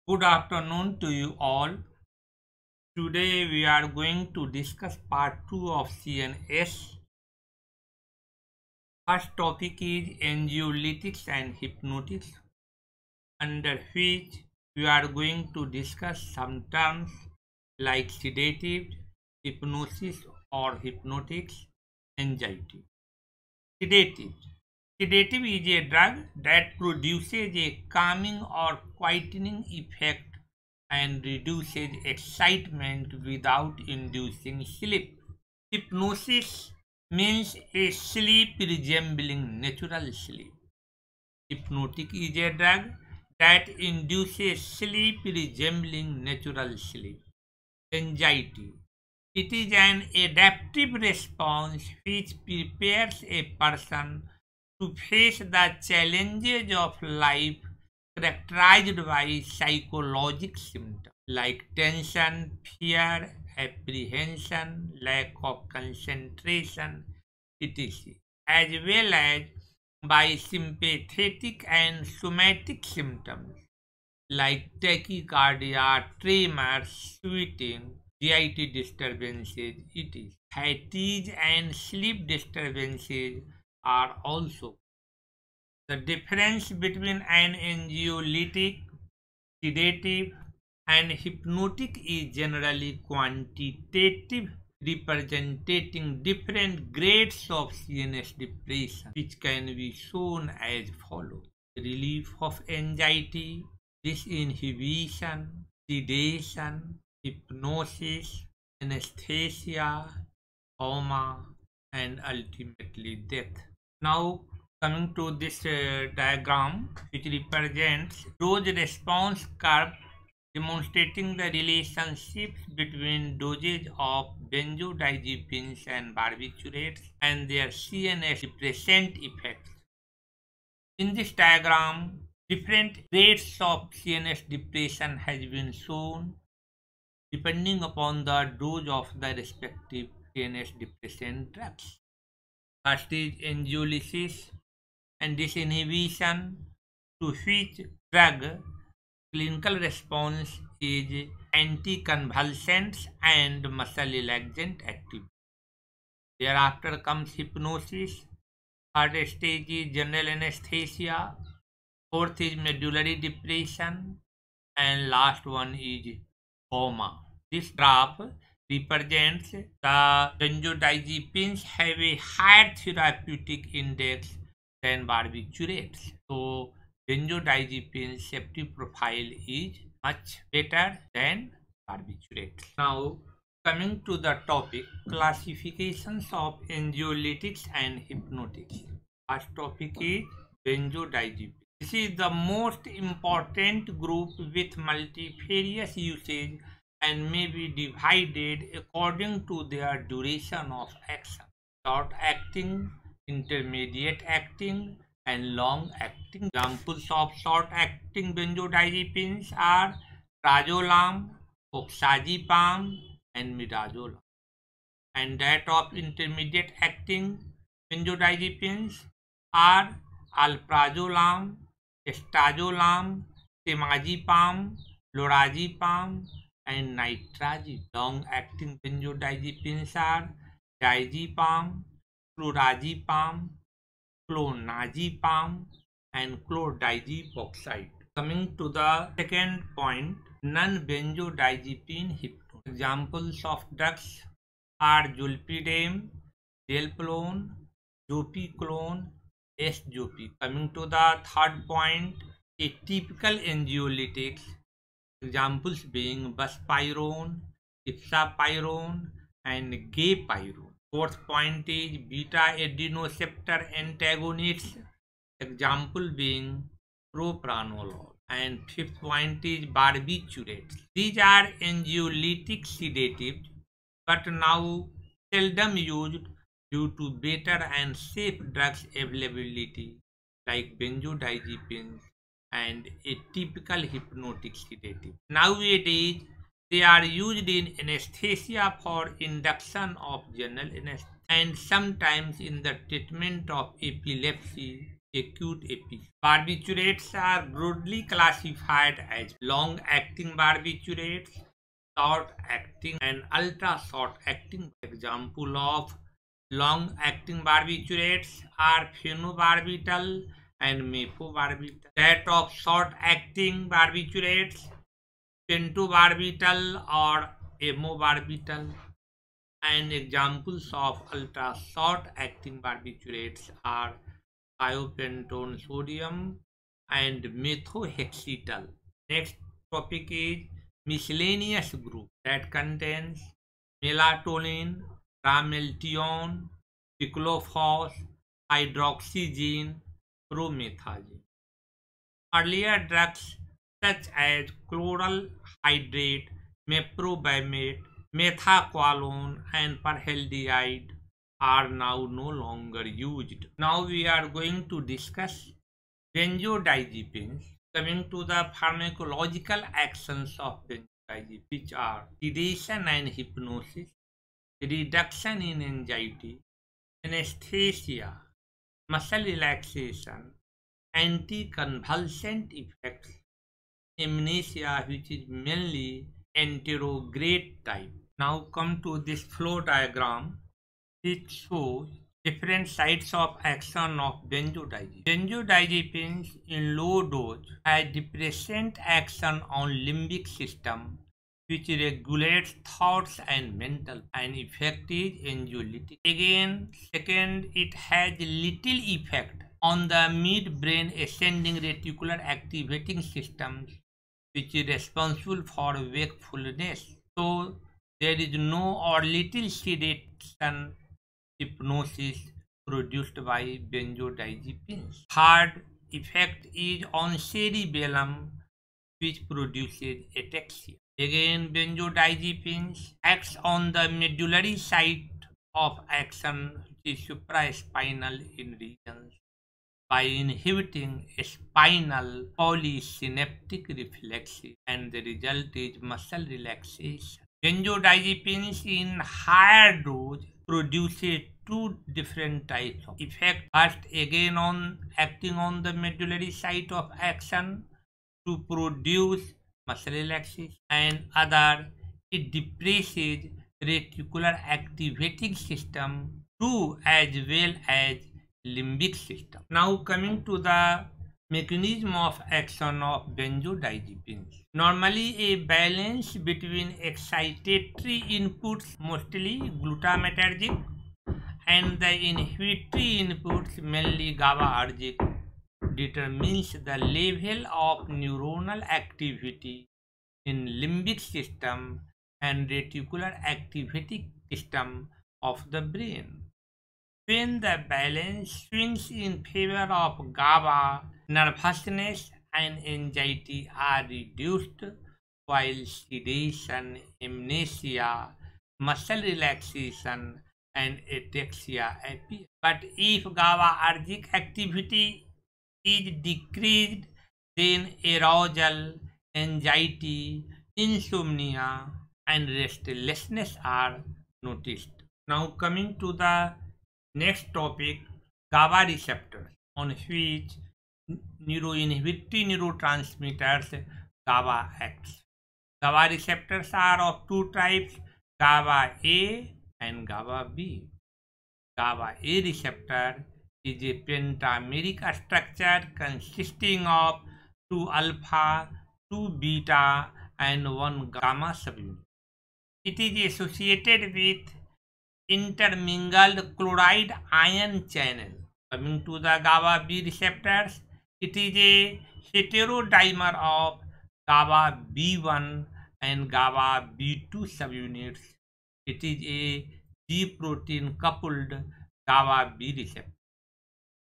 Good afternoon to you all. Today we are going to discuss part 2 of CNS. First topic is anxiolytics and hypnotics, under which we are going to discuss some terms like sedative, hypnosis or hypnotics, anxiety. Sedative. Sedative is a drug that produces a calming or quietening effect and reduces excitement without inducing sleep. Hypnosis means a sleep resembling natural sleep. Hypnotic is a drug that induces sleep resembling natural sleep. Anxiety. It is an adaptive response which prepares a person to face the challenges of life characterized by psychological symptoms like tension, fear, apprehension, lack of concentration, etc., as well as by sympathetic and somatic symptoms like tachycardia, tremors, sweating, GIT disturbances, etc. Fatigue and sleep disturbances are also. The difference between an anxiolytic, sedative, and hypnotic is generally quantitative, representing different grades of CNS depression, which can be shown as follows: relief of anxiety, disinhibition, sedation, hypnosis, anesthesia, coma, and ultimately death. Now, coming to this diagram, which represents dose response curve demonstrating the relationships between dosage of benzodiazepines and barbiturates and their CNS depressant effects. In this diagram, different rates of CNS depression has been shown depending upon the dose of the respective CNS depressant drugs. First is anxiolysis and disinhibition, to which drug clinical response is anticonvulsants and muscle relaxant activity. Thereafter comes hypnosis. Third stage is general anesthesia. Fourth is medullary depression. And last one is coma. This graph represents the benzodiazepines have a higher therapeutic index than barbiturates. So benzodiazepine safety profile is much better than barbiturates. Now coming to the topic, classifications of anxiolytics and hypnotics. First topic is benzodiazepine. This is the most important group with multifarious usage and may be divided according to their duration of action. Short acting, intermediate acting, and long acting. Examples of short acting benzodiazepines are prazolam, oxazepam, and midazolam. And that of intermediate acting benzodiazepines are alprazolam, estazolam, temazepam, lorazepam, and nitrazepam. Long-acting benzodiazepines are diazepam, flurazepam, clonazepam, and chlordiazepoxide. Coming to the second point, non-benzodiazepine hypnosis. Examples of drugs are zolpidem, delpolone, zopiclone, S-Jopi. Coming to the third point, a typical anxiolytics, examples being buspirone, ipsapirone, and gapirone. Fourth point is beta adrenoceptor antagonists, example being propranolol. And fifth point is barbiturates. These are anxiolytic sedatives, but now seldom used due to better and safe drugs availability like benzodiazepines and a typical hypnotic sedative. Nowadays, they are used in anesthesia for induction of general anesthesia and sometimes in the treatment of epilepsy acute episode. Barbiturates are broadly classified as long-acting barbiturates, short-acting, and ultra-short-acting. Example of long-acting barbiturates are phenobarbital and mefobarbital. That of short-acting barbiturates, pentobarbital or amobarbital. And examples of ultra short-acting barbiturates are thiopentone sodium and methohexital. Next topic is miscellaneous group that contains melatonin, rameltion, piclophos, hydroxyzine, promethazine. Earlier drugs such as chloral hydrate, meprobamate, methaqualone, and perhaldehyde are now no longer used. Now we are going to discuss benzodiazepines. Coming to the pharmacological actions of benzodiazepines, which are sedation and hypnosis, reduction in anxiety, anesthesia, muscle relaxation, anticonvulsant effects, amnesia, which is mainly anterograde type. Now come to this flow diagram, which shows different sites of action of benzodiazepines. Benzodiazepines in low dose has depressant action on limbic system, which regulates thoughts and mental, and effect is anxiolytic. Again, second, it has little effect on the midbrain ascending reticular activating systems, which is responsible for wakefulness. So there is no or little sedation hypnosis produced by benzodiazepines. Third effect is on cerebellum, which produces ataxia. Again, benzodiazepines acts on the medullary site of action, which is supraspinal in regions, by inhibiting spinal polysynaptic reflexes, and the result is muscle relaxation. Benzodiazepines in higher dose produces two different types of effect. First, again on acting on the medullary site of action to produce muscle relaxation, and other, it depresses reticular activating system too, as well as limbic system. Now coming to the mechanism of action of benzodiazepines. Normally a balance between excitatory inputs, mostly glutamatergic, and the inhibitory inputs, mainly GABAergic, determines the level of neuronal activity in limbic system and reticular activating system of the brain. When the balance swings in favor of GABA, nervousness and anxiety are reduced, while sedation, amnesia, muscle relaxation, and ataxia appear. But if GABAergic activity is decreased, then arousal, anxiety, insomnia, and restlessness are noticed. Now coming to the next topic, GABA receptors, on which neuroinhibitory neurotransmitters GABA acts. GABA receptors are of two types, GABA A and GABA B. GABA A receptor is a pentameric structure consisting of 2 alpha, 2 beta, and 1 gamma subunit. It is associated with intermingled chloride ion channel. Coming to the GABA B receptors, it is a heterodimer of GABA B1 and GABA B2 subunits. It is a G protein coupled GABA B receptor.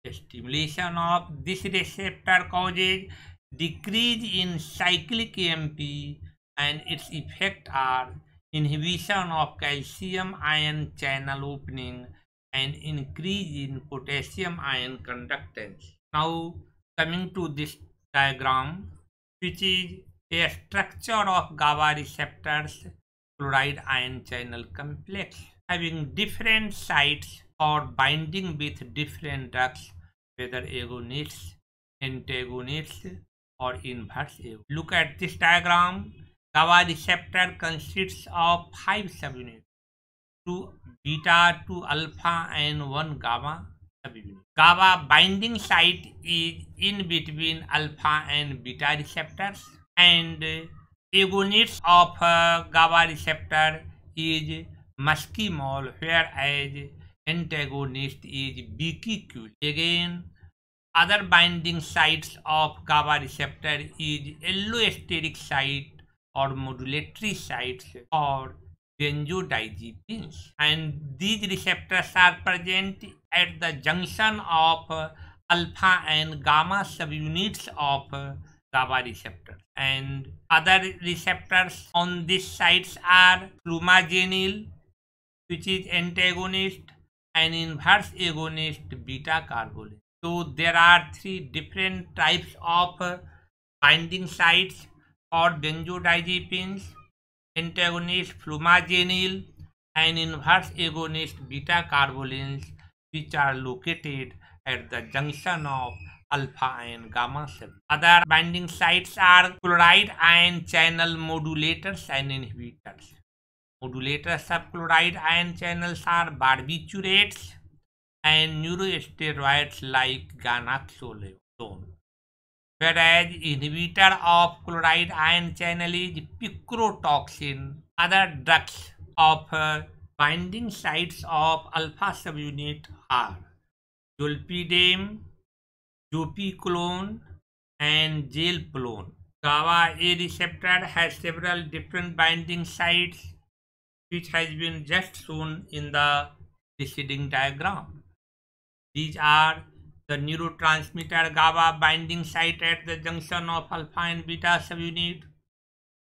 The stimulation of this receptor causes decrease in cyclic AMP, and its effects are inhibition of calcium ion channel opening and increase in potassium ion conductance. Now coming to this diagram, which is a structure of GABA receptors chloride ion channel complex having different sites for binding with different drugs, whether agonist, antagonist, or inverse agonist. Look at this diagram. GABA receptor consists of 5 subunits, 2 beta, 2 alpha, and 1 gamma subunit. GABA binding site is in between alpha and beta receptors, and agonist of GABA receptor is muscimol, whereas antagonist is biquiculin. Again, other binding sites of GABA receptor is allosteric site or modulatory sites or benzodiazepines, and these receptors are present at the junction of alpha and gamma subunits of GABA receptor. And other receptors on these sites are flumazenil, which is antagonist, and inverse agonist beta carbolin. So there are 3 different types of binding sites for benzodiazepines: antagonist flumazenil and inverse agonist beta carbolins, which are located at the junction of alpha and gamma cell. Other binding sites are chloride ion channel modulators and inhibitors. Modulators of chloride ion channels are barbiturates and neurosteroids like ganaxolone, whereas inhibitor of chloride ion channel is picrotoxin. Other drugs of binding sites of alpha subunit are zolpidem, zopicolone, and gelplone. GABA A receptor has several different binding sites, which has been just shown in the preceding diagram. These are the neurotransmitter GABA binding site at the junction of alpha and beta subunit,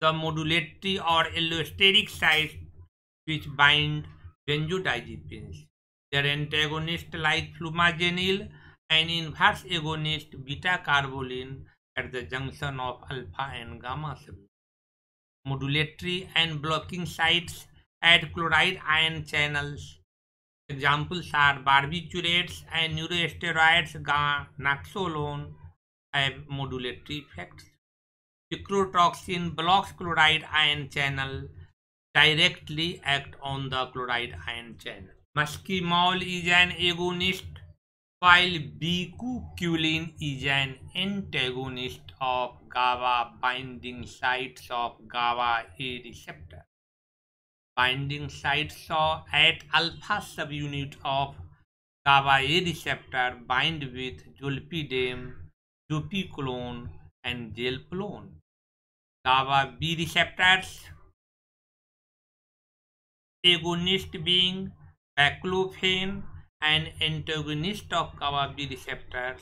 the modulatory or allosteric site which bind benzodiazepines, their antagonist like flumazenil, and inverse agonist beta carbolin at the junction of alpha and gamma subunit. Modulatory and blocking sites at chloride ion channels. Examples are barbiturates and neurosteroids. Ganaxolone have modulatory effects. Picrotoxin blocks chloride ion channel, directly act on the chloride ion channel. Muscimol is an agonist, while biquiculin is an antagonist of GABA binding sites of GABA A receptor. Binding sites at alpha subunit of GABA A receptor bind with zolpidem, zopicolone, and gelplone. GABA B receptors agonist being baclofen, and antagonist of GABA B receptors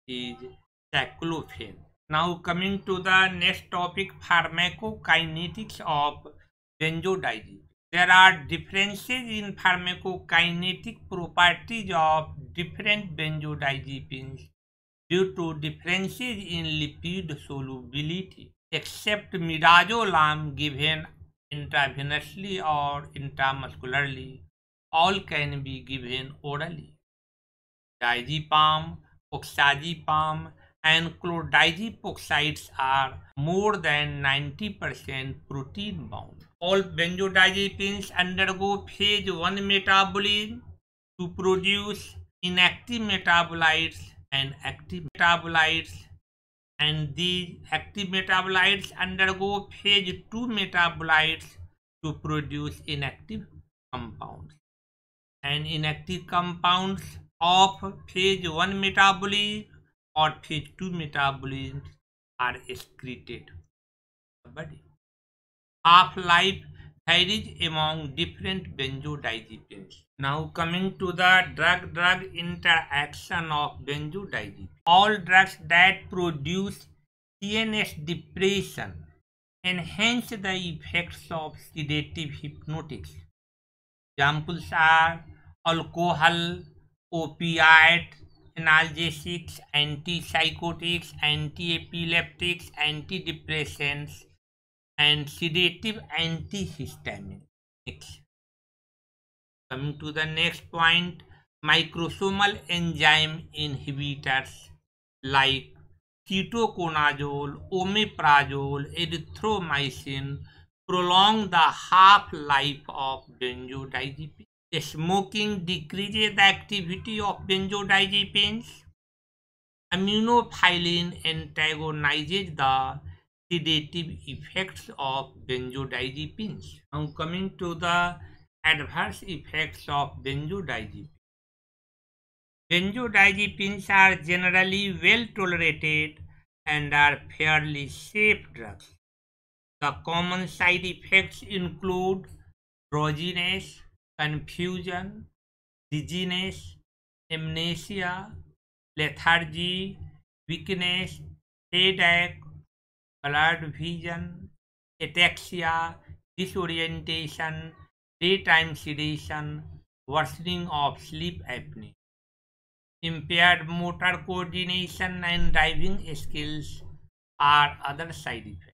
is saclofen. Now coming to the next topic, pharmacokinetics of benzodiazepines. There are differences in pharmacokinetic properties of different benzodiazepines due to differences in lipid solubility. Except midazolam given intravenously or intramuscularly, all can be given orally. Diazepam, oxazepam, and chlordiazepoxides are more than 90% protein bound. All benzodiazepines undergo phase 1 metabolism to produce inactive metabolites and active metabolites, and these active metabolites undergo phase 2 metabolites to produce inactive compounds, and inactive compounds of phase 1 metabolism or phase 2 metabolism are excreted in the body. Half-life varies among different benzodiazepines. Now coming to the drug-drug interaction of benzodiazepines. All drugs that produce CNS depression enhance the effects of sedative hypnotics. Examples are alcohol, opiate, analgesics, antipsychotics, antiepileptics, antidepressants, and sedative antihistaminics. Coming to the next point, microsomal enzyme inhibitors like ketoconazole, omeprazole, erythromycin prolong the half-life of benzodiazepines. Smoking decreases the activity of benzodiazepines. Aminophylline antagonizes the sedative effects of benzodiazepines. Now coming to the adverse effects of benzodiazepines. Benzodiazepines are generally well tolerated and are fairly safe drugs. The common side effects include drowsiness, confusion, dizziness, amnesia, lethargy, weakness, headache, blurred vision, ataxia, disorientation, daytime sedation, worsening of sleep apnea. Impaired motor coordination and driving skills are other side effects.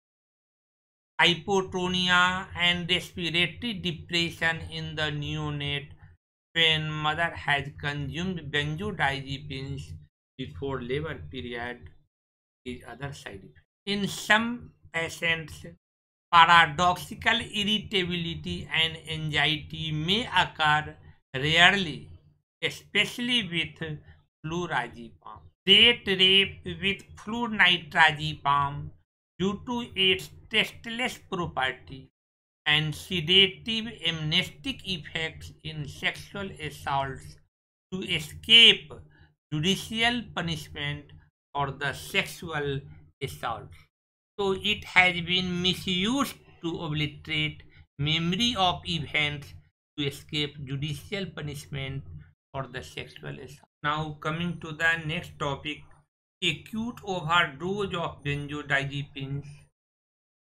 Hypotonia and respiratory depression in the neonate when mother has consumed benzodiazepines before labor period is other side effect. In some patients, paradoxical irritability and anxiety may occur rarely, especially with flurazepam. Date rape with flunitrazepam due to its tasteless property and sedative amnestic effects in sexual assaults to escape judicial punishment for the sexual assault. So it has been misused to obliterate memory of events to escape judicial punishment for the sexual assault. Now coming to the next topic, acute overdose of benzodiazepines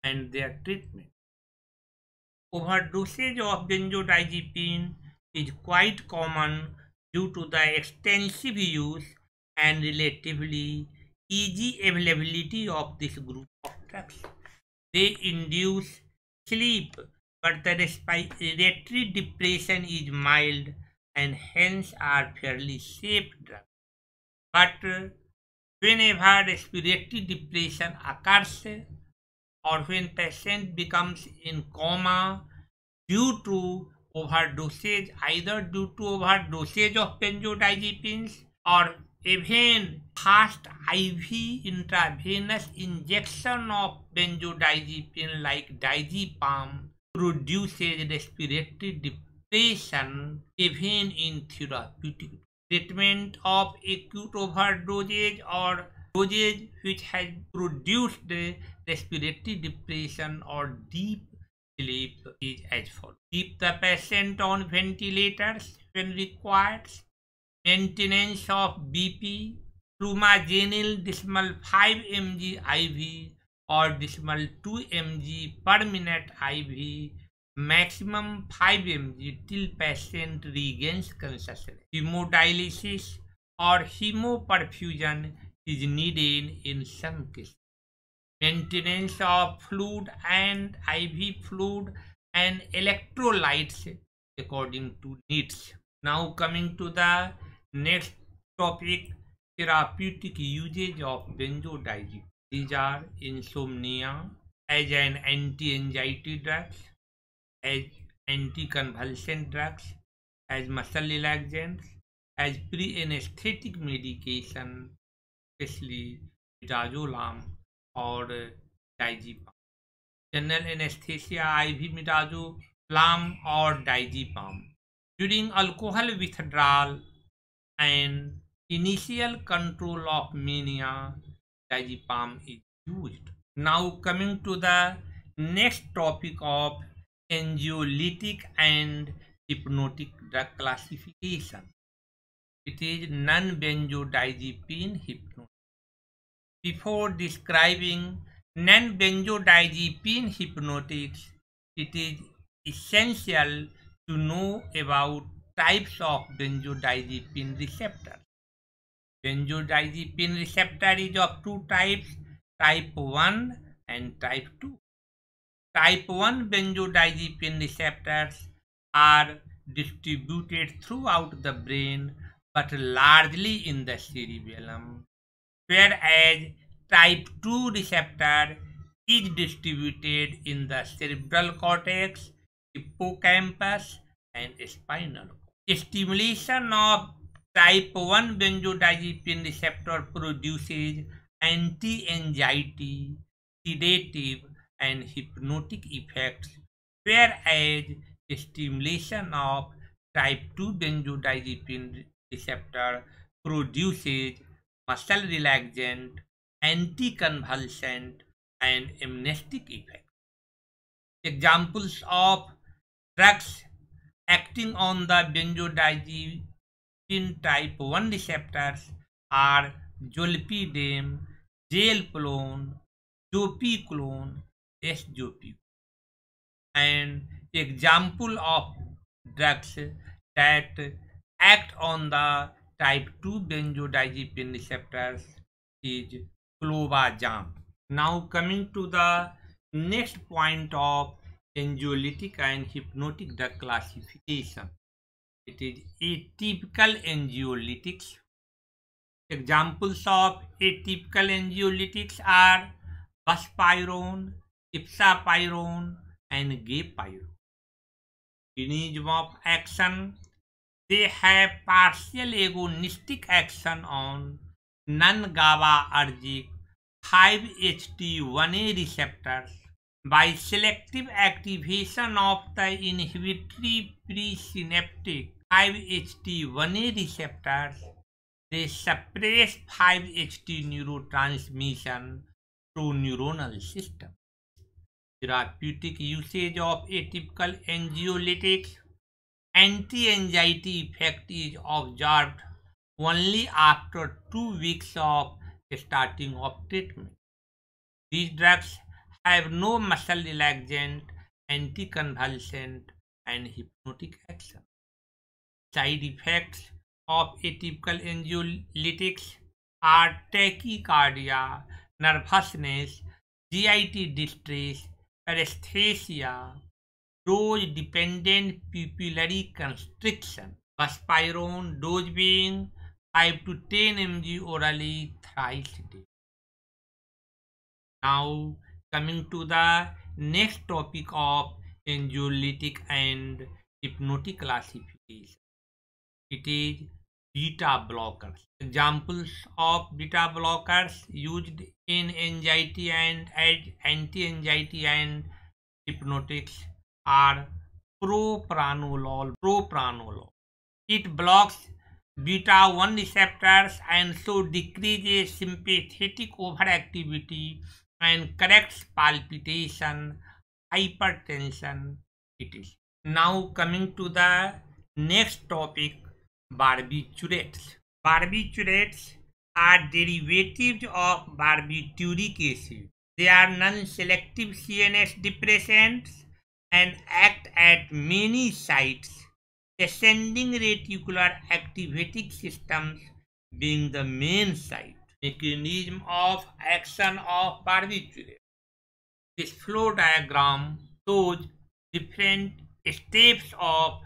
and their treatment. Overdosage of benzodiazepine is quite common due to the extensive use and relatively easy availability of this group of drugs. They induce sleep, but the respiratory depression is mild and hence are fairly safe drugs. But whenever respiratory depression occurs or when patient becomes in coma due to overdosage, either due to overdosage of benzodiazepines or even fast IV intravenous injection of benzodiazepine like diazepam produces respiratory depression even in therapeutic treatment of acute overdosage or dosage which has produced respiratory depression or deep sleep is as follows. Keep the patient on ventilators when required. Maintenance of BP, flumazenil decimal 5 mg IV or decimal 2 mg per minute IV, maximum 5 mg till patient regains consciousness. Hemodialysis or hemoperfusion is needed in some cases. Maintenance of fluid and IV fluid and electrolytes according to needs. Now coming to the next topic, therapeutic usage of benzodiazepines. These are insomnia as an anti-anxiety drugs, as anti-convulsant drugs, as muscle relaxants, as pre-anesthetic medication, especially midazolam or diazepam. General anesthesia, IV midazolam or diazepam. During alcohol withdrawal and initial control of mania, diazepam is used. Now coming to the next topic of anxiolytic and hypnotic drug classification. It is non-benzodiazepine hypnotic. Before describing non-benzodiazepine hypnotics, it is essential to know about types of benzodiazepine receptors. Benzodiazepine receptor is of two types, type 1 and type 2. Type 1 benzodiazepine receptors are distributed throughout the brain but largely in the cerebellum, whereas type 2 receptor is distributed in the cerebral cortex, hippocampus, and spinal cord. Stimulation of type 1 benzodiazepine receptor produces anti-anxiety, sedative, and hypnotic effects, whereas stimulation of type 2 benzodiazepine receptor produces muscle relaxant, anticonvulsant, and amnestic effects. Examples of drugs acting on the benzodiazepine type 1 receptors are zolpidem, zalpolone, zopiclone, S-zopiclone. An example of drugs that act on the type 2 benzodiazepine receptors is clobazam. Now coming to the next point of anxiolytic and hypnotic drug classification. It is atypical anxiolytics. Examples of atypical anxiolytics are buspirone, ipsapirone, and gapirone. Mechanism of action: they have partial agonistic action on non-GABAergic 5-HT1A receptors by selective activation of the inhibitory presynaptic 5-HT1A receptors. They suppress 5-HT neurotransmission through neuronal system. Therapeutic usage of atypical anxiolytics: anti-anxiety effect is observed only after 2 weeks of starting of treatment. These drugs have no muscle relaxant, anticonvulsant, and hypnotic action. Side effects of atypical anxiolytics are tachycardia, nervousness, GIT distress, paresthesia, dose-dependent pupillary constriction. Buspirone dose being 5 to 10 mg orally thrice a day. Now coming to the next topic of anxiolytic and hypnotic classification. It is beta blockers. Examples of beta blockers used in anxiety and anti-anxiety and hypnotics are propranolol. It blocks beta 1 receptors and so decreases sympathetic overactivity and corrects palpitation, hypertension, etc. Now coming to the next topic, barbiturates. Barbiturates are derivatives of barbituric acid. They are non-selective CNS depressants and act at many sites, ascending reticular activating systems being the main site. Mechanism of action of barbiturates. This flow diagram shows different steps of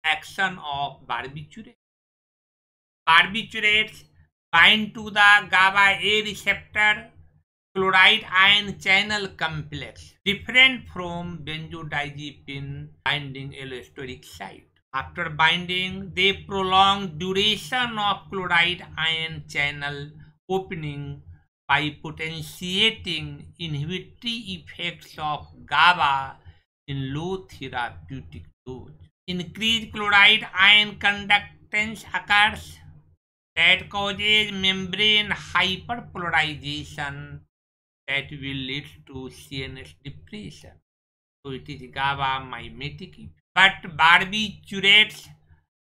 action of barbiturates. Barbiturates bind to the GABA A receptor chloride ion channel complex, different from benzodiazepine binding allosteric site. After binding, they prolong duration of chloride ion channel opening by potentiating inhibitory effects of GABA in low therapeutic dose. Increased chloride ion conductance occurs that causes membrane hyperpolarization that will lead to CNS depression. So it is GABA mimetic effect. But barbiturates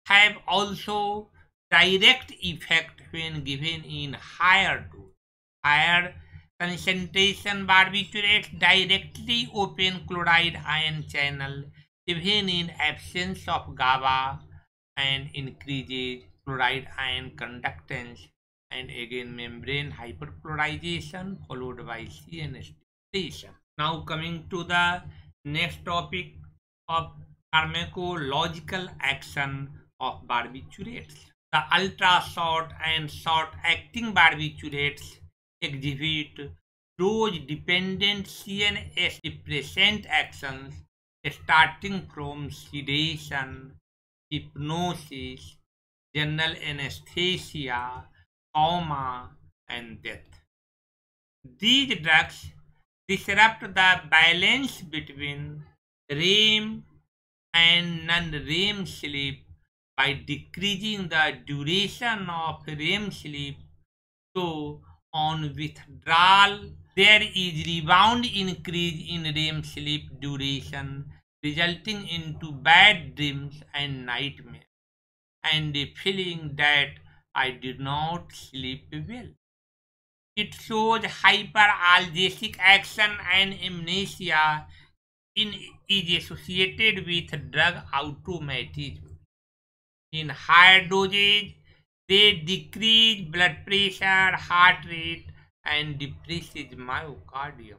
have also direct effect when given in higher dose. Higher concentration barbiturates directly open chloride ion channel even in absence of GABA and increases chloride ion conductance and again membrane hyperpolarization followed by CNS depression. Now coming to the next topic of pharmacological action of barbiturates. The ultra-short and short-acting barbiturates exhibit dose-dependent CNS depressant actions starting from sedation, hypnosis, general anesthesia, coma, and death. These drugs disrupt the balance between REM and non-REM sleep by decreasing the duration of REM sleep. So, on withdrawal, there is rebound increase in REM sleep duration, resulting into bad dreams and nightmares, and a feeling that I did not sleep well. It shows hyperalgesic action and amnesia in, is associated with drug automatism. In higher doses, they decrease blood pressure, heart rate, and depresses myocardium,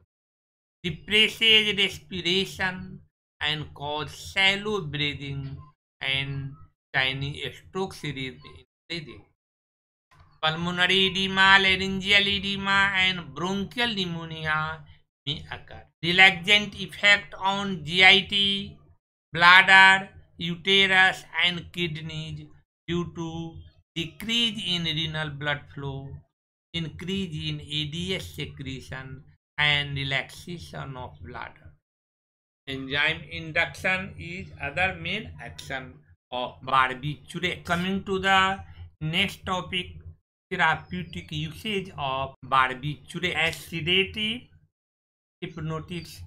depresses respiration, and cause shallow breathing and tiny strokes in breathing. Pulmonary edema, laryngeal edema, and bronchial pneumonia may occur. Relaxant effect on GIT, bladder, uterus, and kidneys due to decrease in renal blood flow, increase in ADS secretion, and relaxation of bladder. Enzyme induction is other main action of barbiturate. Coming to the next topic, therapeutic usage of barbiturate as sedative, hypnotics.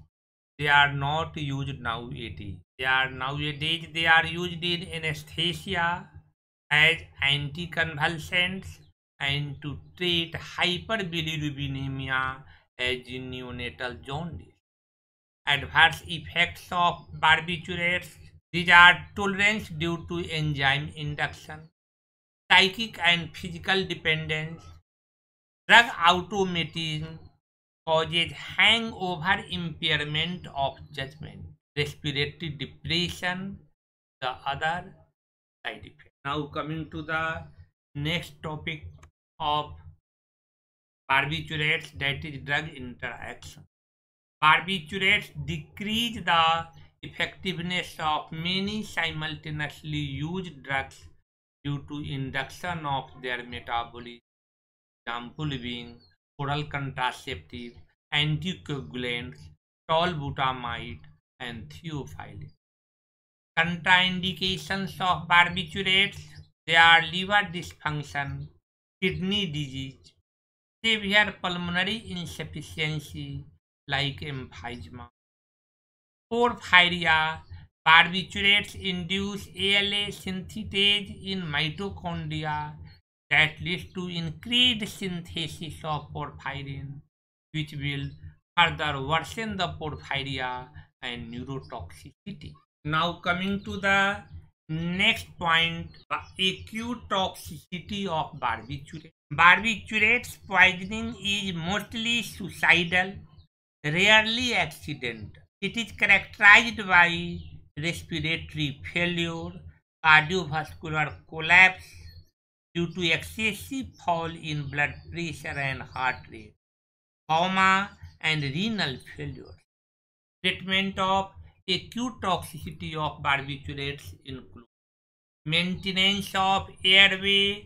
They are not used nowadays. They are used in anesthesia as anticonvulsants and to treat hyperbilirubinemia as in neonatal jaundice. Adverse effects of barbiturates. These are tolerance due to enzyme induction, psychic and physical dependence, drug automatism causes hangover, impairment of judgment, respiratory depression, the other side effect. Now coming to the next topic of barbiturates, that is drug interaction. Barbiturates decrease the effectiveness of many simultaneously used drugs due to induction of their metabolism, example being oral contraceptive, anticoagulants, tolbutamide, and theophylline. Contraindications of barbiturates: they are liver dysfunction, kidney disease, severe pulmonary insufficiency like emphysema. Porphyria. Barbiturates induce ALA synthetase in mitochondria that leads to increased synthesis of porphyrin, which will further worsen the porphyria and neurotoxicity. Now coming to the next point, acute toxicity of barbiturates. Barbiturates poisoning is mostly suicidal, rarely accidental. It is characterized by respiratory failure, cardiovascular collapse due to excessive fall in blood pressure and heart rate, coma, and renal failure. Treatment of acute toxicity of barbiturates include maintenance of airway,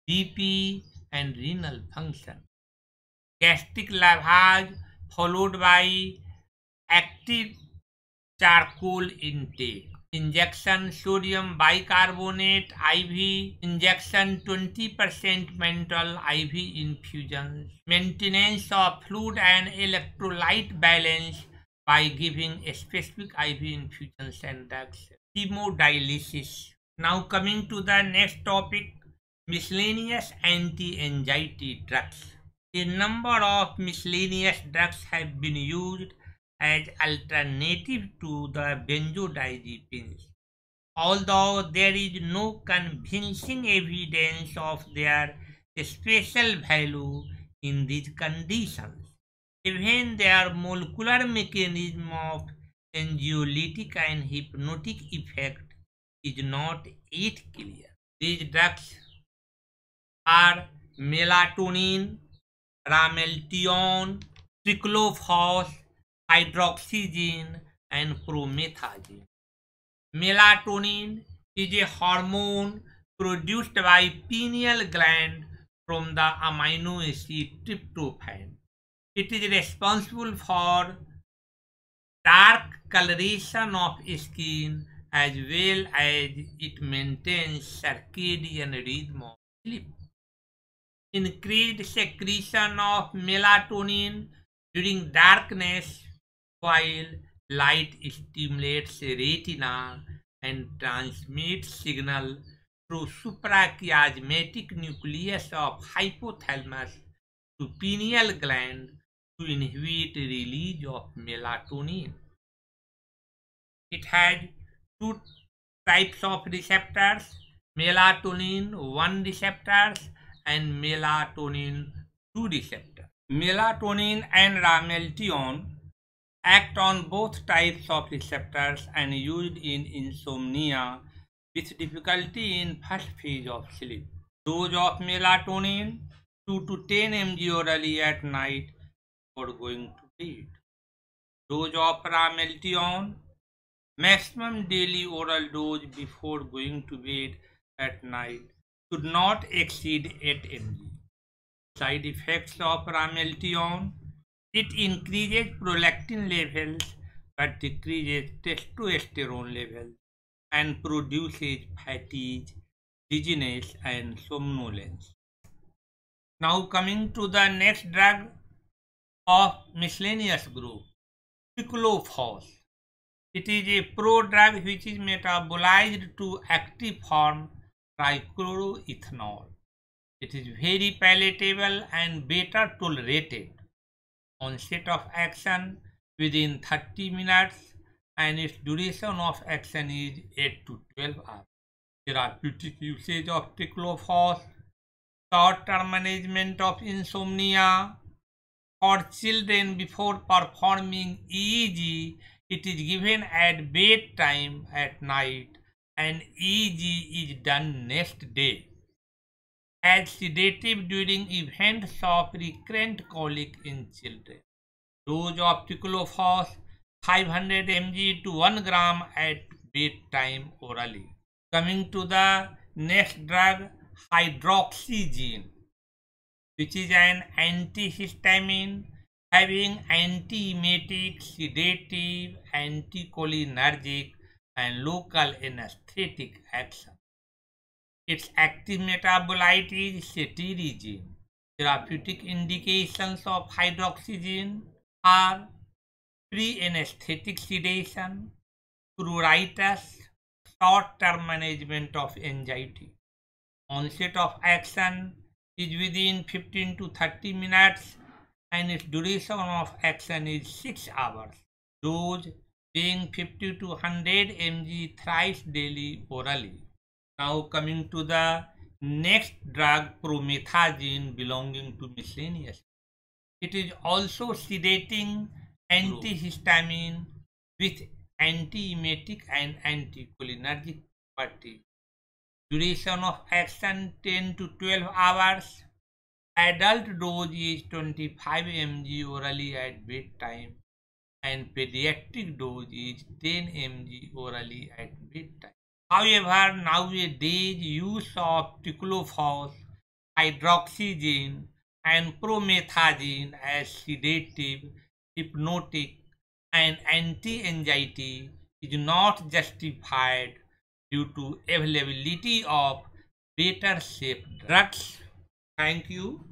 BP, and renal function, gastric lavage followed by active charcoal intake, injection sodium bicarbonate IV, injection 20% menthol IV infusions, maintenance of fluid and electrolyte balance by giving specific IV infusions and drugs, hemodialysis. Now coming to the next topic, miscellaneous anti-anxiety drugs. A number of miscellaneous drugs have been used as alternative to the benzodiazepines, although there is no convincing evidence of their special value in these conditions. Even their molecular mechanism of anxiolytic and hypnotic effect is not yet clear. These drugs are melatonin, ramelteon, triclophos, hydroxygen, and promethazine. Melatonin is a hormone produced by pineal gland from the amino acid tryptophan. It is responsible for dark coloration of skin as well as it maintains circadian rhythm of sleep. Increased secretion of melatonin during darkness, while light stimulates retina and transmits signal through suprachiasmatic nucleus of hypothalamus to pineal gland to inhibit release of melatonin. It has two types of receptors, melatonin 1 receptors and melatonin 2 receptors. Melatonin and ramelteon act on both types of receptors and used in insomnia with difficulty in first phase of sleep. Dose of melatonin 2 to 10 mg orally at night before going to bed. Dose of ramelteon maximum daily oral dose before going to bed at night should not exceed 8 mg. Side effects of ramelteon: it increases prolactin levels but decreases testosterone levels and produces fatigue, dizziness, and somnolence. Now coming to the next drug of miscellaneous group, triclophos. It is a prodrug which is metabolized to active form trichloroethanol. It is very palatable and better tolerated. Onset of action within 30 minutes and its duration of action is 8 to 12 hours. Therapeutic usage of triclophos: short-term management of insomnia. For children before performing EEG, it is given at bedtime at night and EEG is done next day. As sedative during events of recurrent colic in children. Dose of triclophos 500 mg to 1 gram at bedtime orally. Coming to the next drug, hydroxygen, which is an antihistamine having antiemetic, sedative, anticholinergic, and local anesthetic action. Its active metabolite is cetirizine. Therapeutic indications of hydroxygen are pre-anesthetic sedation, pruritus, short-term management of anxiety. Onset of action is within 15 to 30 minutes and its duration of action is 6 hours. Dose being 50 to 100 mg thrice daily orally. Now coming to the next drug, promethazine, belonging to miscellaneous. It is also sedating antihistamine with antiemetic and anticholinergic properties. Duration of action 10 to 12 hours. Adult dose is 25 mg orally at bedtime and pediatric dose is 10 mg orally at bedtime. However, nowadays use of triclophos, hydroxygen, and promethazine as sedative, hypnotic, and anti-anxiety is not justified due to availability of better safe drugs. Thank you.